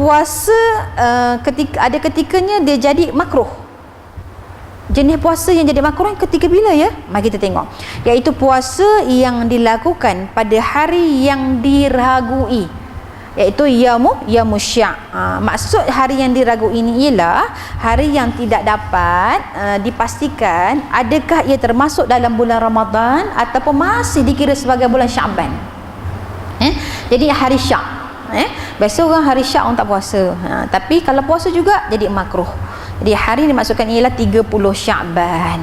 puasa ketikanya dia jadi makruh. Jenis puasa yang jadi makruh ketika bila ya? Mari kita tengok. Iaitu puasa yang dilakukan pada hari yang diragui, iaitu yaumul syak. Maksud hari yang diragui ini ialah hari yang tidak dapat dipastikan adakah ia termasuk dalam bulan Ramadan ataupun masih dikira sebagai bulan Syaban. Jadi hari syak. Biasa orang hari syak orang tak puasa. Tapi kalau puasa juga jadi makruh. Jadi hari yang dimaksudkan ialah 30 Syaban.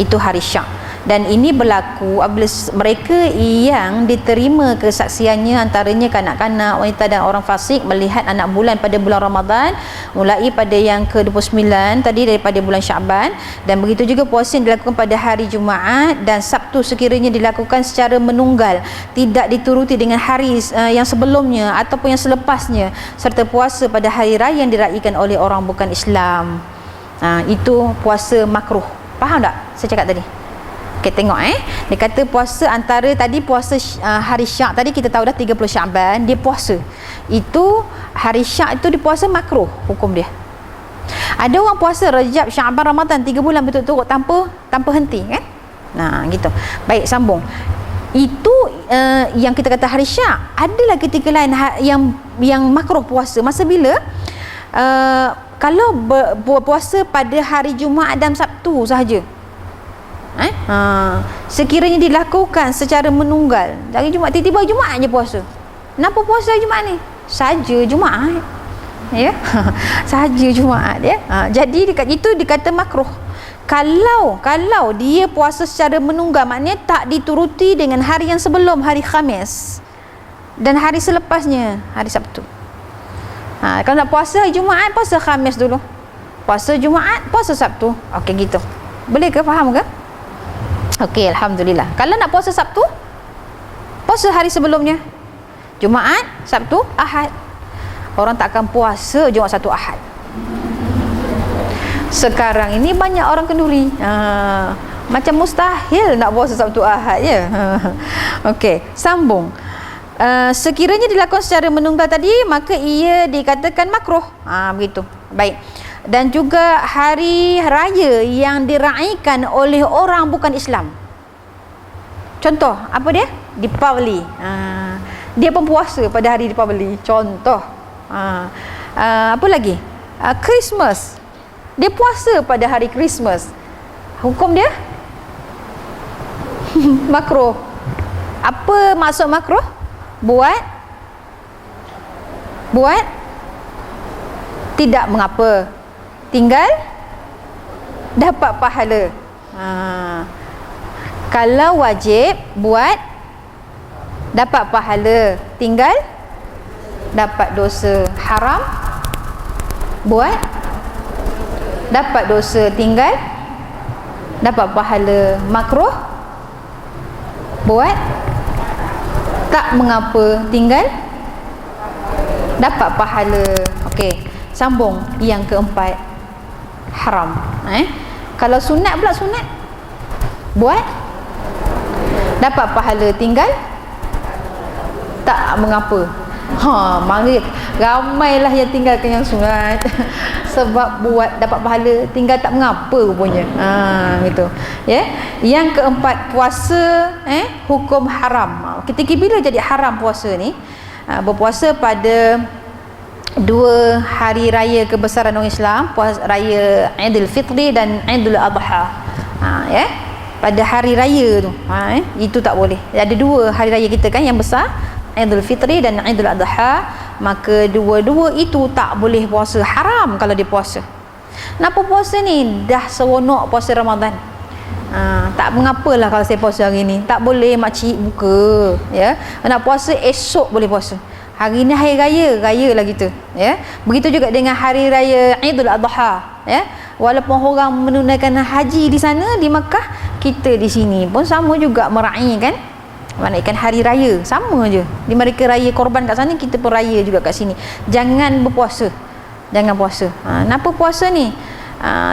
Itu hari syak. Dan ini berlaku apabila mereka yang diterima kesaksiannya, antaranya kanak-kanak, wanita dan orang fasik, melihat anak bulan pada bulan Ramadan mulai pada yang ke-29 tadi daripada bulan Syaban. Dan begitu juga puasa yang dilakukan pada hari Jumaat dan Sabtu sekiranya dilakukan secara menunggal, tidak dituruti dengan hari yang sebelumnya ataupun yang selepasnya, serta puasa pada hari raya yang diraikan oleh orang bukan Islam. Itu puasa makruh. Faham tak saya cakap tadi? Okay, tengok dia kata puasa antara tadi puasa hari syak tadi kita tahu dah 30 Syaban dia puasa. Itu hari syak itu dia puasa makruh hukum dia. Ada orang puasa Rajab, Syaban, Ramadan 3 bulan betul-betul tanpa henti kan? Nah, gitu. Baik, sambung. Itu yang kita kata hari syak. Adalah ketika lain yang makruh puasa. Masa bila? Kalau puasa pada hari Jumaat dan Sabtu sahaja. Sekiranya dilakukan secara menunggal, dari Jumaat tiba-tiba Jumaat je puasa. Kenapa puasa Jumaat ni? Saja Jumaat. Ya. Saja Jumaat ya. Jadi dekat itu dikata makruh. Kalau dia puasa secara menunggal, maknanya tak dituruti dengan hari yang sebelum, hari Khamis, dan hari selepasnya, hari Sabtu. Kalau nak puasa hari Jumaat, puasa Khamis dulu. Puasa Jumaat, puasa Sabtu. Okey, gitu. Boleh ke? Faham ke? Okey, alhamdulillah. Kalau nak puasa Sabtu, puasa hari sebelumnya. Jumaat, Sabtu, Ahad. Orang tak akan puasa Jumaat, Sabtu, Ahad. Sekarang ini banyak orang kenduri. Macam mustahil nak puasa Sabtu, Ahad ya. Okey, sambung. Sekiranya dilakukan secara menunggal tadi, maka ia dikatakan makruh. Begitu. Baik. Dan juga hari raya yang diraikan oleh orang bukan Islam. Contoh, apa dia? Deepavali. Dia pun puasa pada hari Deepavali. Contoh. Apa lagi? Christmas. Dia puasa pada hari Christmas. Hukum dia? Makruh. Apa maksud makruh? Buat tidak mengapa, tinggal dapat pahala. Kalau wajib buat dapat pahala, tinggal dapat dosa. Haram buat dapat dosa, tinggal dapat pahala. Makruh buat tak mengapa, tinggal dapat pahala. Okey, sambung yang keempat, haram. Kalau sunat pula, sunat buat dapat pahala, tinggal tak mengapa. Mari ramailah yang tinggalkan yang sunat sebab buat dapat pahala, tinggal tak mengapa rupanya. Gitu ya. Yang keempat, puasa hukum haram. Ketika bila jadi haram puasa ni? Berpuasa pada 2 hari raya kebesaran orang Islam, puasa raya Aidil Fitri dan Aidul Adha. Ya. Pada hari raya tu, itu tak boleh. Ada 2 hari raya kita kan yang besar, Aidil Fitri dan Aidul Adha, maka dua-dua itu tak boleh puasa. Haram kalau dia puasa. Kenapa puasa ni? Dah seronok puasa Ramadan. Tak mengapalah kalau saya puasa hari ni. Tak boleh makcik buka, ya. Nak puasa esok boleh puasa. Hari ni hari raya lah kita, ya. Begitu juga dengan hari raya Aidul Adha, ya. Walaupun orang menunaikan haji di sana di Makkah, kita di sini pun sama juga meraihkan hari raya, sama je. Di mereka raya korban kat sana, kita pun raya juga kat sini. Jangan berpuasa. Jangan puasa. Kenapa puasa ni?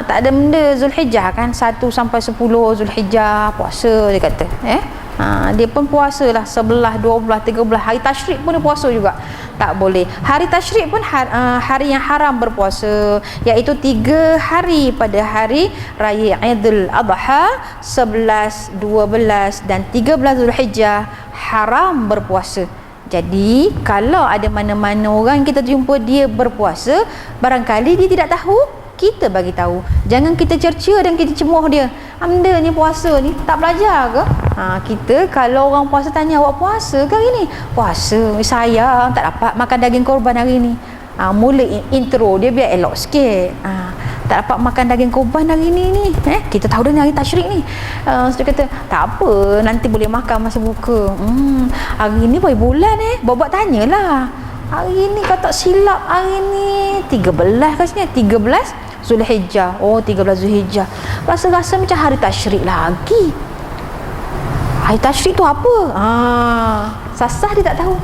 Tak ada benda Zulhijjah kan, 1 sampai 10 Zulhijjah puasa dia kata, Dia pun puasa lah 11, 12, 13. Hari tasyrik pun dia puasa juga. Tak boleh. Hari tasyrik pun hari yang haram berpuasa, iaitu 3 hari pada hari raya Aidil Adha, 11, 12 dan 13 Zulhijjah haram berpuasa. Jadi kalau ada mana-mana orang kita jumpa dia berpuasa, barangkali dia tidak tahu, kita bagi tahu. Jangan kita cerca dan kita cemuh dia. Anda ni puasa ni tak belajar ke? Kita kalau orang puasa tanya, awak puasa ke hari ni? Puasa, sayang tak dapat makan daging korban hari ni. Mula intro dia biar elok sikit. Tak dapat makan daging korban hari ni. Kita tahu dah ni hari tasyrik ni. Dia kata tak apa, nanti boleh makan masa buka. Hari ni baru bulan buat tanyalah. Hari ni kau tak silap, hari ni 13 katanya, 13 Zulhijjah. 13 Zulhijjah. Rasa-rasa macam hari tasyrik lagi. Hari tasyrik tu apa? Sasah dia tak tahu.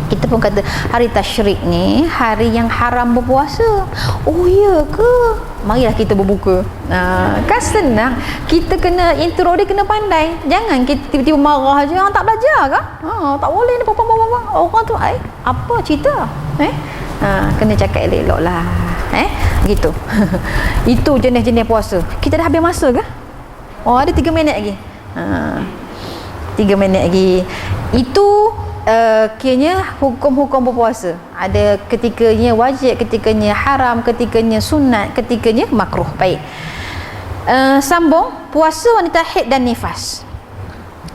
Kita pun kata hari tasyrik ni hari yang haram berpuasa. Oh ya ke? Marilah kita berbuka. Kan senang. Kita kena intro dia, kena pandai. Jangan kita tiba-tiba marah je. Tak belajar ke? Tak boleh ni perempuan. Orang tu apa cerita? Kena cakap elok-elok lah. Gitu. Itu jenis-jenis puasa. Kita dah habis masa ke? Ada 3 minit lagi. 3 minit lagi. Itu kiranya hukum-hukum berpuasa. Ada ketikanya wajib, ketikanya haram, ketikanya sunat, ketikanya makruh. Baik. Sambung puasa wanita haid dan nifas.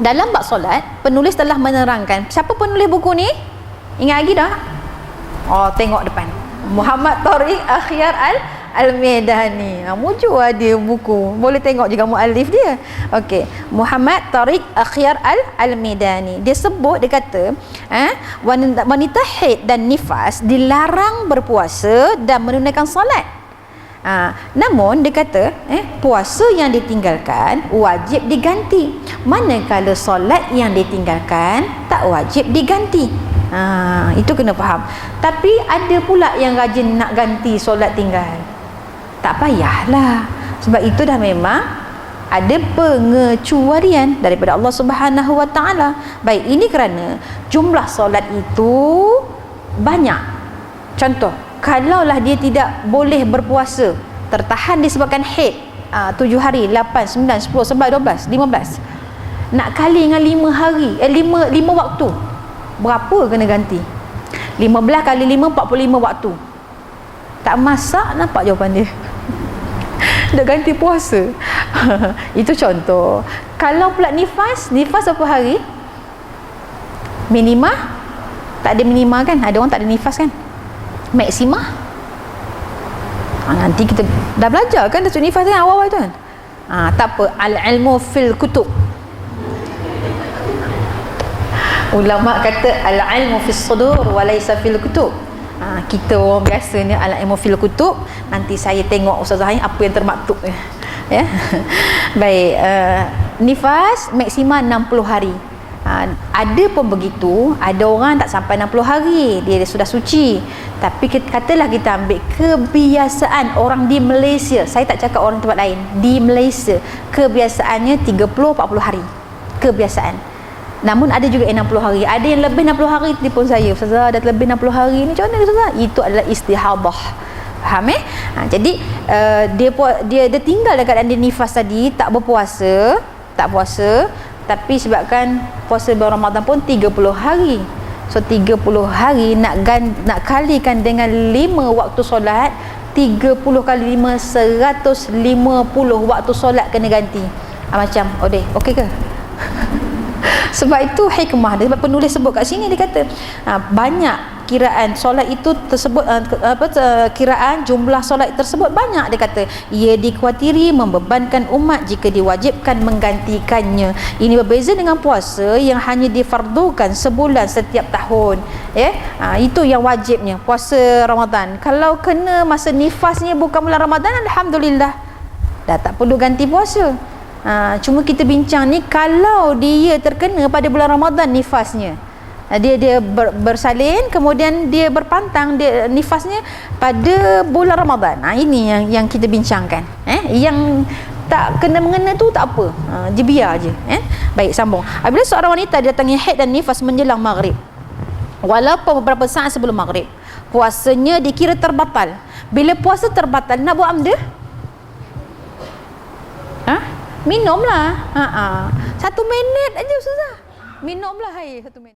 Dalam bab solat, penulis telah menerangkan. Siapa penulis buku ni? Ingat lagi dah? Tengok depan. Muhammad Tariq Akhyar Al-Maidani. Mujur ada buku. Boleh tengok juga muallif dia. Okey, Muhammad Tariq Akhyar Al-Maidani. Dia sebut, dia kata, wanita haid dan nifas dilarang berpuasa dan menunaikan solat. Namun dia kata, puasa yang ditinggalkan wajib diganti. Manakala solat yang ditinggalkan tak wajib diganti. Itu kena faham. Tapi ada pula yang rajin nak ganti solat tinggal. Tak payahlah, sebab itu dah memang ada pengecualian daripada Allah Subhanahu Wa Taala. Baik, ini kerana jumlah solat itu banyak. Contoh, kalaulah dia tidak boleh berpuasa, tertahan disebabkan haid, 7 hari, 8, 9, 10, 11, 12, 15, nak kali dengan 5 hari, 5 waktu, berapa kena ganti? 15 kali 5, 45 waktu. Tak masak, nampak jawapan dia. Dah ganti puasa. Itu contoh. Kalau pula nifas berapa hari? Minima? Tak ada minima kan? Ada orang tak ada nifas kan? Maksima? Nanti kita dah belajar kan dah nifas kan awal-awal tu kan? Tak apa, al-ilmu fil kutub. Ulama kata al-ilmu fis sudur wa laysa fil kutub. Kita orang biasa ni al-ilmu fil kutub. Nanti saya tengok Ustazah ni apa yang termaktub ya. Baik, nifas maksima 60 hari. Ada pun begitu, ada orang tak sampai 60 hari dia sudah suci. Tapi katalah kita ambil kebiasaan orang di Malaysia. Saya tak cakap orang tempat lain. Di Malaysia kebiasaannya 30-40 hari. Kebiasaan. Namun ada juga yang 60 hari. Ada yang lebih 60 hari. Telefon saya, Ustazah dah lebih 60 hari ni macam mana Ustazah? Itu adalah istihadah. Faham jadi dia tinggal dekat dia nifas tadi, tak berpuasa, tak puasa, tapi sebabkan puasa bulan Ramadan pun 30 hari. So 30 hari nak kalikan dengan 5 waktu solat, 30 kali 5 150 waktu solat kena ganti. Macam okey ke? Sebab itu hikmah dia. Sebab penulis sebut kat sini, dia kata banyak kiraan solat itu tersebut, kiraan jumlah solat tersebut banyak. Dia kata ia dikhawatiri membebankan umat jika diwajibkan menggantikannya. Ini berbeza dengan puasa yang hanya difardukan sebulan setiap tahun. Itu yang wajibnya puasa Ramadan. Kalau kena masa nifasnya bukan bulan Ramadan, alhamdulillah dah tak perlu ganti puasa. Cuma kita bincang ni kalau dia terkena pada bulan Ramadan nifasnya, dia bersalin, kemudian dia berpantang, dia nifasnya pada bulan Ramadan. Ini yang kita bincangkan. Yang tak kena mengena tu tak apa, je biar je. Baik, sambung. Apabila seorang wanita didatangi haid dan nifas menjelang maghrib, walaupun beberapa saat sebelum maghrib, puasanya dikira terbatal. Bila puasa terbatal, nak buat amda? Minumlah. 1 minit aja Ustazah. Minumlah air 1 minit.